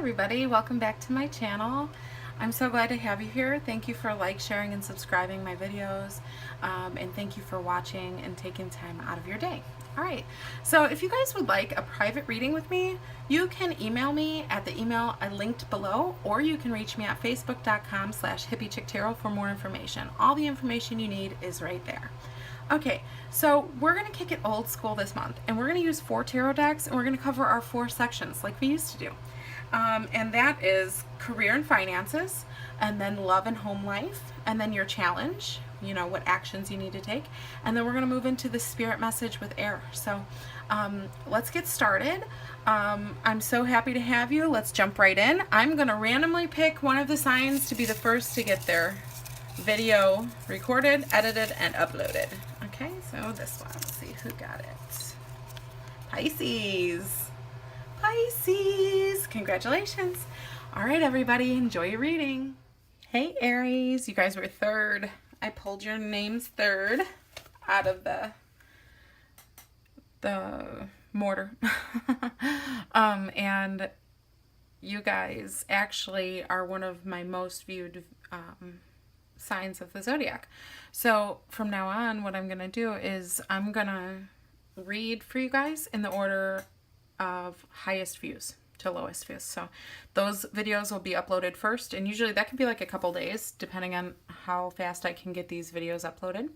everybody, welcome back to my channel. I'm so glad to have you here. Thank you for sharing and subscribing my videos, and thank you for watching and taking time out of your day. Alright, so if you guys would like a private reading with me, you can email me at the email I linked below, or you can reach me at facebook.com/hippiechicktarot for more information. All the information you need is right there. Okay, so we're going to kick it old school this month, and we're going to use 4 tarot decks, and we're going to cover our 4 sections like we used to do. And that is career and finances, and then love and home life, and then your challenge, you know, what actions you need to take. And then we're going to move into the spirit message with air. So let's get started. I'm so happy to have you. Let's jump right in. I'm going to randomly pick one of the signs to be the first to get their video recorded, edited, and uploaded. Okay, so this one, let's see who got it. Pisces. Pisces, congratulations. All right, everybody, enjoy your reading. Hey, Aries, you guys were third. I pulled your names third out of the mortar. And you guys actually are one of my most viewed signs of the zodiac. So from now on, what I'm going to do is I'm going to read for you guys in the order of highest views to lowest views. So those videos will be uploaded first, and usually that can be like a couple days depending on how fast I can get these videos uploaded.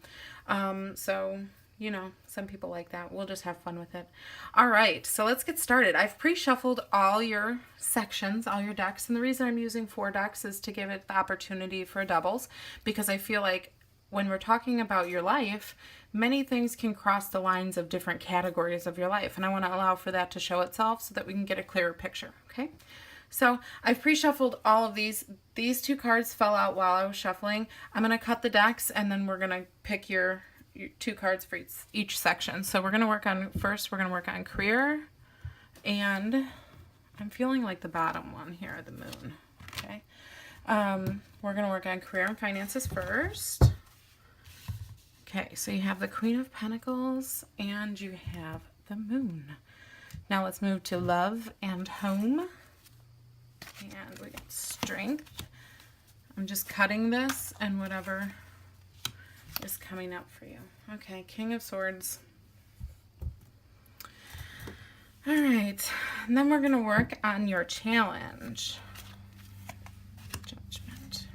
So you know, some people like that. We'll just have fun with it. All right, so let's get started. I've pre-shuffled all your sections, all your decks, and the reason I'm using 4 decks is to give it the opportunity for doubles, because I feel like when we're talking about your life, many things can cross the lines of different categories of your life, and I want to allow for that to show itself so that we can get a clearer picture, okay? So I've pre-shuffled all of these. These 2 cards fell out while I was shuffling. I'm going to cut the decks, and then we're going to pick your 2 cards for each section. So we're going to work on, first we're going to work on career, and I'm feeling like the bottom one here, the moon, okay? We're going to work on career and finances first. Okay, so you have the Queen of Pentacles and you have the Moon. Now let's move to love and home. And we got strength. I'm just cutting this and whatever is coming up for you. Okay, King of Swords. All right, and then we're going to work on your challenge. Judgment.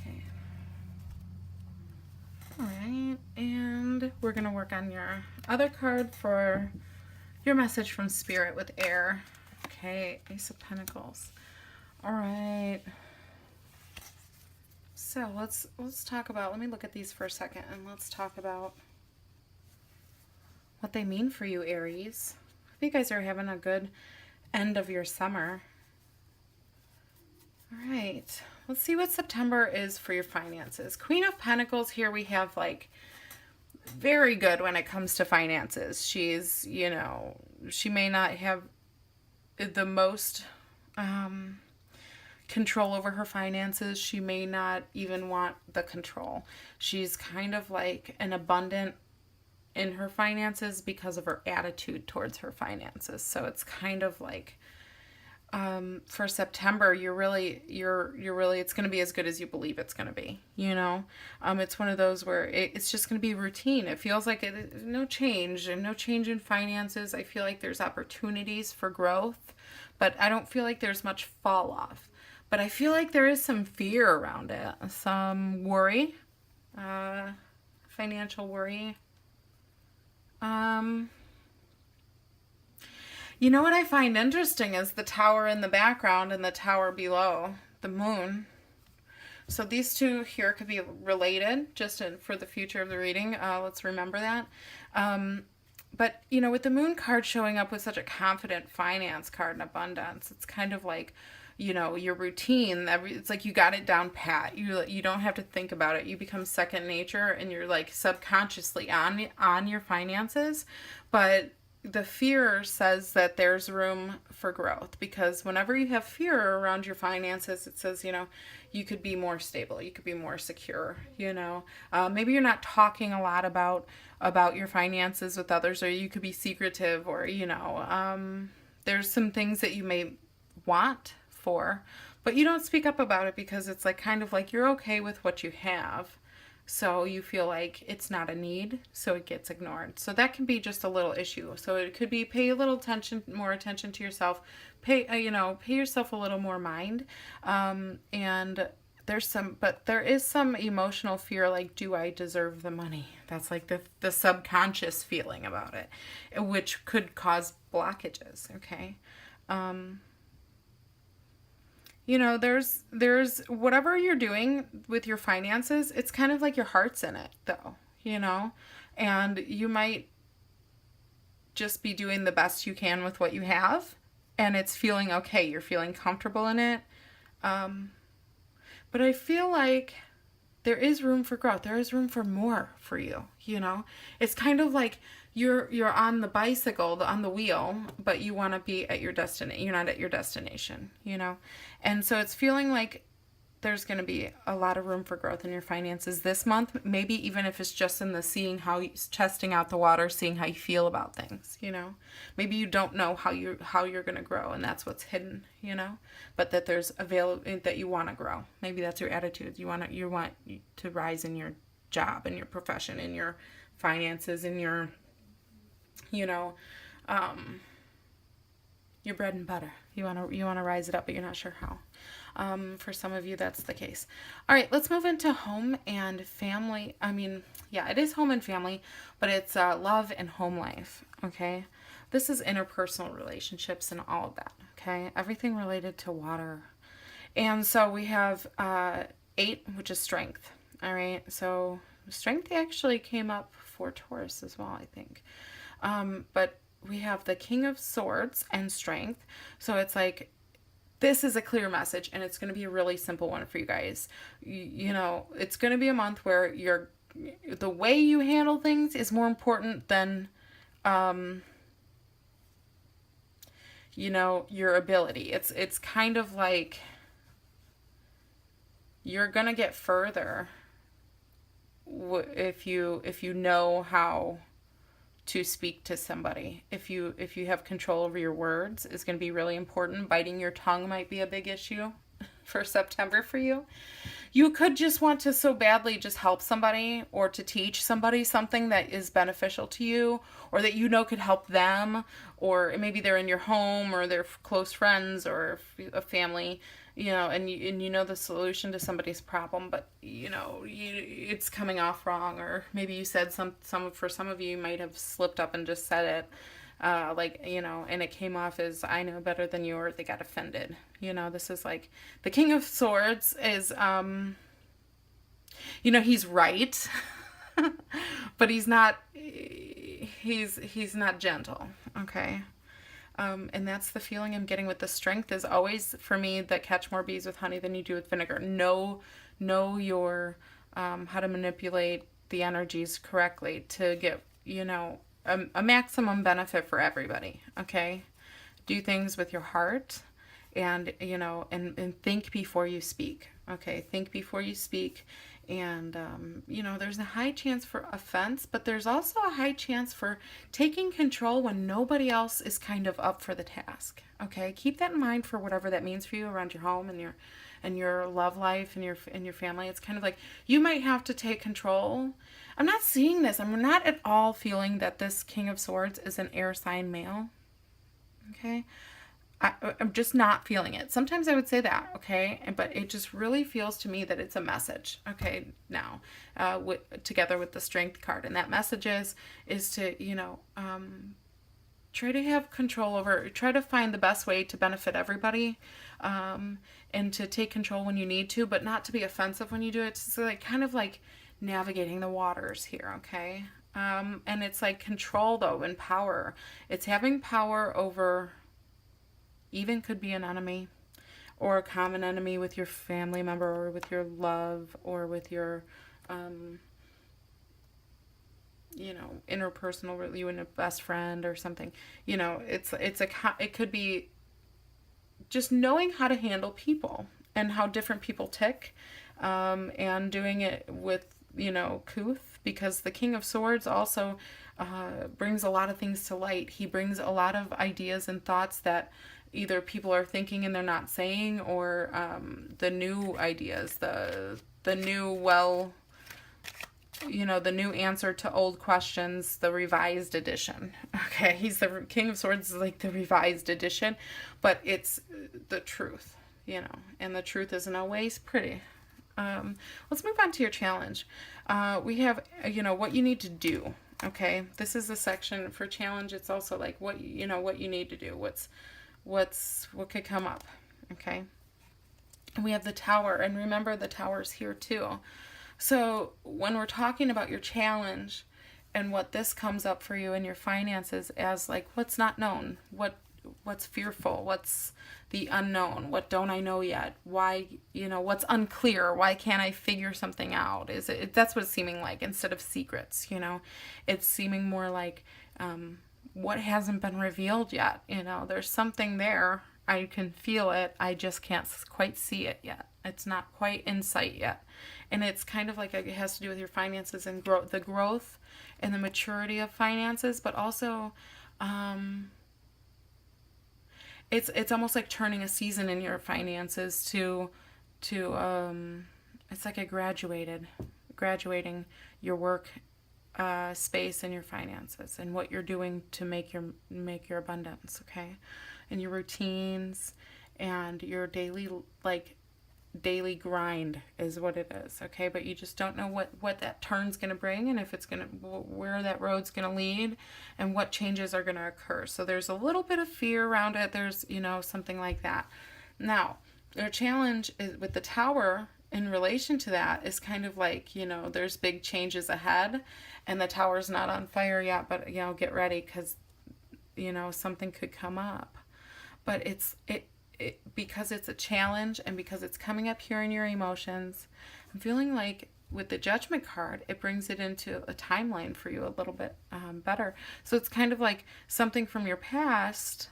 Okay. All right, and we're going to work on your other card for your message from Spirit with air. Okay, Ace of Pentacles. All right. So let's talk about, let me look at these for a second, and let's talk about what they mean for you, Aries. I hope you guys are having a good end of your summer. All right, let's see what September is for your finances. Queen of Pentacles, here we have like very good when it comes to finances. She's, you know, she may not have the most control over her finances. She may not even want the control. She's kind of like an abundant in her finances because of her attitude towards her finances. So it's kind of like for September, you're really it's going to be as good as you believe it's going to be, you know. It's one of those where it's just going to be routine. It feels like no change in finances. I feel like there's opportunities for growth, but I don't feel like there's much fall off. But I feel like there is some fear around it, some worry, financial worry. You know what I find interesting is the tower in the background and the tower below, the moon. So these 2 here could be related, just for the future of the reading. Let's remember that. But, you know, with the moon card showing up with such a confident finance card and abundance, it's kind of like, you know, your routine, it's like you got it down pat. You don't have to think about it. You become second nature, and you're like subconsciously on your finances. But the fear says that there's room for growth, because whenever you have fear around your finances, it says, you know, you could be more stable, you could be more secure, you know. Maybe you're not talking a lot about your finances with others, or you could be secretive, or, you know, there's some things that you may want for, but you don't speak up about it because it's like kind of like you're okay with what you have. So you feel like it's not a need, so it gets ignored. So that can be just a little issue. So it could be pay a little attention, more attention to yourself. Pay, pay yourself a little more mind. And there is some emotional fear, like, do I deserve the money? That's like the subconscious feeling about it, which could cause blockages. Okay. There's whatever you're doing with your finances, it's kind of like your heart's in it, though. And you might just be doing the best you can with what you have, and it's feeling okay. You're feeling comfortable in it. But I feel like there is room for growth. There is room for more for you. It's kind of like you're on the bicycle, on the wheel, but you want to be at your destination. You're not at your destination. And so it's feeling like there's going to be a lot of room for growth in your finances this month, maybe even if it's just in the seeing how testing out the water, seeing how you feel about things. Maybe you don't know how you're going to grow, and that's what's hidden. But that there's that you want to grow. Maybe that's your attitude. You want to rise in your job, in your profession, in your finances, in your your bread and butter. You want to rise it up, but you're not sure how. For some of you, that's the case. All right, let's move into home and family. It is home and family, but it's love and home life. Okay, this is interpersonal relationships and all of that. Okay, everything related to water. And so we have 8, which is strength. All right, so strength actually came up for Taurus as well, I think. But we have the King of Swords and strength. So it's like, this is a clear message, and it's going to be a really simple one for you guys. It's going to be a month where the way you handle things is more important than, your ability. It's kind of like you're going to get further if you know how to speak to somebody. If you have control over your words, is going to be really important. Biting your tongue might be a big issue for September for you. You could just want to so badly just help somebody, or to teach somebody something that is beneficial to you, or that could help them, or maybe they're in your home, or they're close friends, or a family, and you know the solution to somebody's problem, but it's coming off wrong, or maybe you said some for some of you might have slipped up and just said it, and it came off as, I know better than you, or they got offended. This is like the King of Swords is, he's right, but he's not gentle. Okay. And that's the feeling I'm getting with the strength, is always, for me, that catch more bees with honey than you do with vinegar. Know your, how to manipulate the energies correctly to get, a maximum benefit for everybody. Okay. Do things with your heart, and, and think before you speak. Okay. Think before you speak. And, there's a high chance for offense, but there's also a high chance for taking control when nobody else is kind of up for the task. Okay. Keep that in mind for whatever that means for you around your home and your love life and your family. It's kind of like you might have to take control. I'm not seeing this. I'm not at all feeling that this King of Swords is an air sign male. Okay. I'm just not feeling it. Sometimes I would say that, okay? But it just really feels to me that it's a message, okay, now, together with the Strength card. And that message is to, try to have control over, try to find the best way to benefit everybody, and to take control when you need to, but not to be offensive when you do it. It's like kind of like navigating the waters here, okay? And it's like control, though, and power. It's having power over, even could be an enemy, or a common enemy with your family member, or with your love, or with your, interpersonal, you and a best friend or something. It could be just knowing how to handle people and how different people tick, and doing it with, couth, because the King of Swords also, brings a lot of things to light. He brings a lot of ideas and thoughts that either people are thinking and they're not saying, or the new ideas, the new, well, the new answer to old questions, the revised edition. Okay, he's the King of Swords, is like the revised edition, but it's the truth, and the truth isn't always pretty. Let's move on to your challenge. We have, what you need to do. Okay, this is the section for challenge. It's also like what you need to do. What could come up. Okay, and we have the Tower, and remember the Tower's here too. So when we're talking about your challenge and what this comes up for you in your finances as like what's not known, what's fearful, what's the unknown, what don't I know yet, why, what's unclear, why can't I figure something out, that's what it's seeming like, instead of secrets. It's seeming more like what hasn't been revealed yet. There's something there, I can feel it, I just can't quite see it yet. It's not quite in sight yet. And it's kind of like it has to do with your finances and the growth and the maturity of finances, but also it's almost like turning a season in your finances to it's like graduating your work space and your finances and what you're doing to make your abundance, okay? And your routines and your daily grind is what it is, okay? But you just don't know what that turn's going to bring, and if it's going to, where that road's going to lead, and what changes are going to occur. So there's a little bit of fear around it. There's, something like that. Now, their challenge is with the Tower in relation to that is kind of like, there's big changes ahead, and the Tower's not on fire yet, but, get ready because, something could come up. But because it's a challenge and because it's coming up here in your emotions, I'm feeling like with the Judgment card, it brings it into a timeline for you a little bit better. So it's kind of like something from your past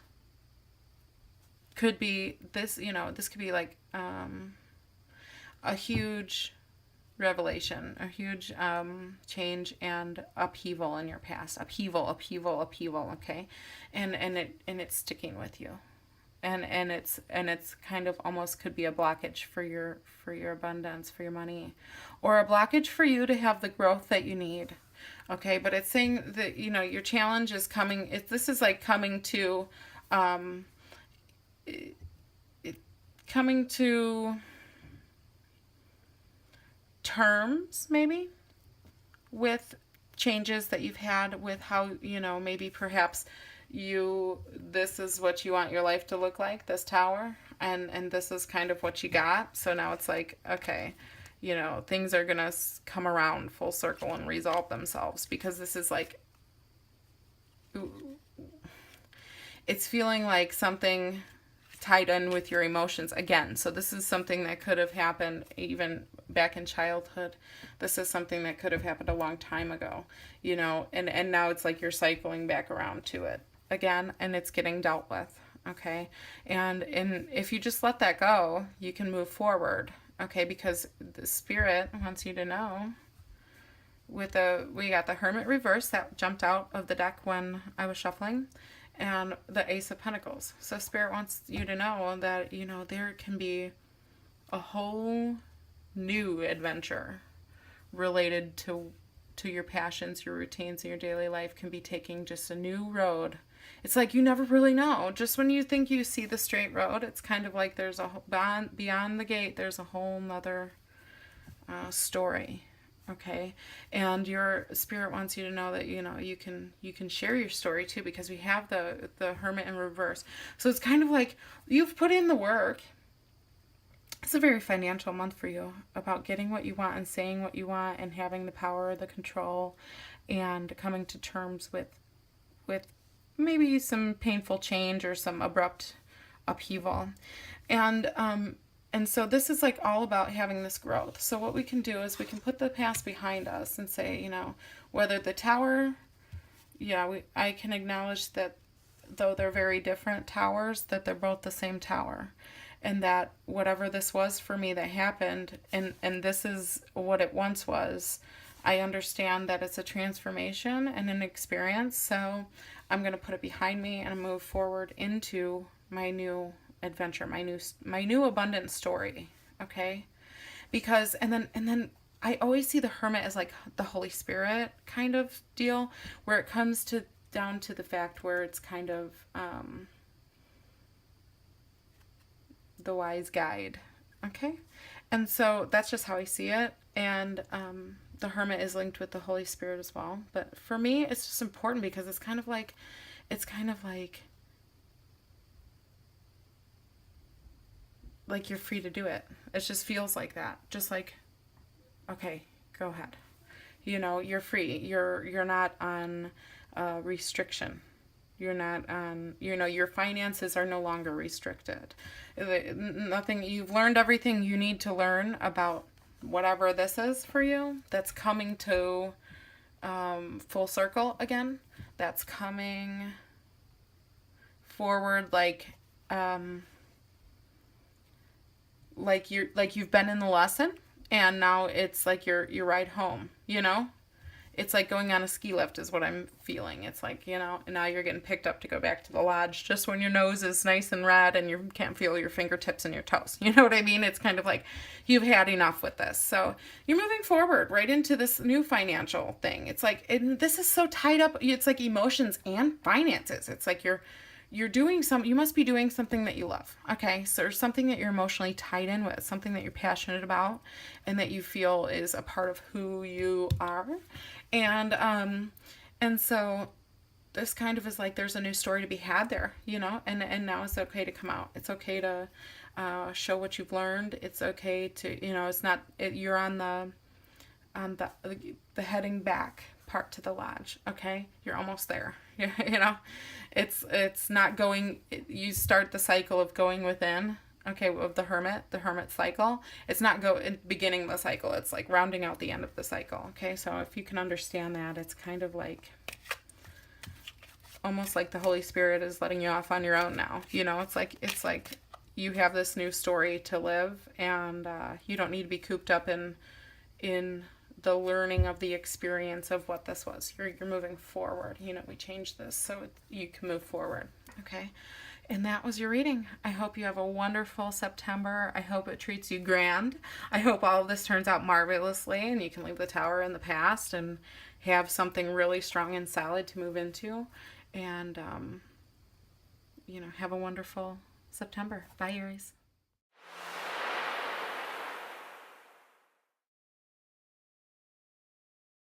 could be this, this could be like a huge revelation, a huge change and upheaval in your past. Upheaval, okay? And it's sticking with you. And it's kind of almost could be a blockage for your abundance, for your money, or a blockage for you to have the growth that you need. Okay, but it's saying that your challenge is coming. This is like coming to terms maybe with changes that you've had with how maybe perhaps this is what you want your life to look like, this Tower, and this is kind of what you got. So now it's like, okay, things are gonna come around full circle and resolve themselves, because this is like, it's feeling like something tied in with your emotions again. So this is something that could have happened even back in childhood. This is something that could have happened a long time ago, and now it's like you're cycling back around to it again, and it's getting dealt with, okay? And if you just let that go, you can move forward, okay? Because the Spirit wants you to know. We got the Hermit reverse that jumped out of the deck when I was shuffling, and the Ace of Pentacles. So Spirit wants you to know that there can be a whole new adventure related to your passions, your routines, and your daily life can be taking just a new road. It's like you never really know. Just when you think you see the straight road, it's kind of like there's beyond the gate, there's a whole nother story, okay? And your Spirit wants you to know that you can share your story too, because we have the Hermit in reverse. So it's kind of like you've put in the work. It's a very financial month for you, about getting what you want and saying what you want and having the power, the control, and coming to terms with maybe some painful change or some abrupt upheaval. And so this is like all about having this growth. So what we can do is we can put the past behind us and say, whether the Tower, I can acknowledge that though they're very different towers, that they're both the same tower. And that whatever this was for me that happened, and this is what it once was, I understand that it's a transformation and an experience, so I'm going to put it behind me and move forward into my new adventure, my new abundant story, okay? Because and then I always see the hermit as like the Holy Spirit kind of deal, where it comes to down to the fact where it's kind of the wise guide, okay? And so that's just how I see it. And the hermit is linked with the Holy Spirit as well. But for me, it's just important because it's kind of like you're free to do it. It just feels like that. Just like, okay, go ahead. You know, you're free. You're not on restriction. You're not on, you know, your finances are no longer restricted. Nothing, you've learned everything you need to learn about whatever this is for you that's coming to full circle again. That's coming forward like you've been in the lesson and now it's like your ride home, you know? It's like going on a ski lift is what I'm feeling. It's like, you know, and now you're getting picked up to go back to the lodge just when your nose is nice and red and you can't feel your fingertips and your toes. You know what I mean? It's kind of like you've had enough with this. So you're moving forward right into this new financial thing. It's like, and this is so tied up. It's like emotions and finances. It's like you're doing you must be doing something that you love. Okay. So there's something that you're emotionally tied in with, something that you're passionate about and that you feel is a part of who you are. And so this kind of is like there's a new story to be had there, you know, and now it's okay to come out. It's okay to show what you've learned. It's okay to, you know, it's not you're on the heading back part to the lodge. Okay, you're almost there. You know, it's not going. You start the cycle of going within. Okay, of the hermit cycle. It's not beginning the cycle. It's like rounding out the end of the cycle. Okay, so if you can understand that, it's kind of like almost like the Holy Spirit is letting you off on your own now. You know, it's like you have this new story to live, and you don't need to be cooped up in the learning of the experience of what this was. You're moving forward. You know, we changed this so you can move forward. Okay. And that was your reading. I hope you have a wonderful September. I hope it treats you grand. I hope all of this turns out marvelously and you can leave the tower in the past and have something really strong and solid to move into. And, you know, have a wonderful September. Bye, Aries.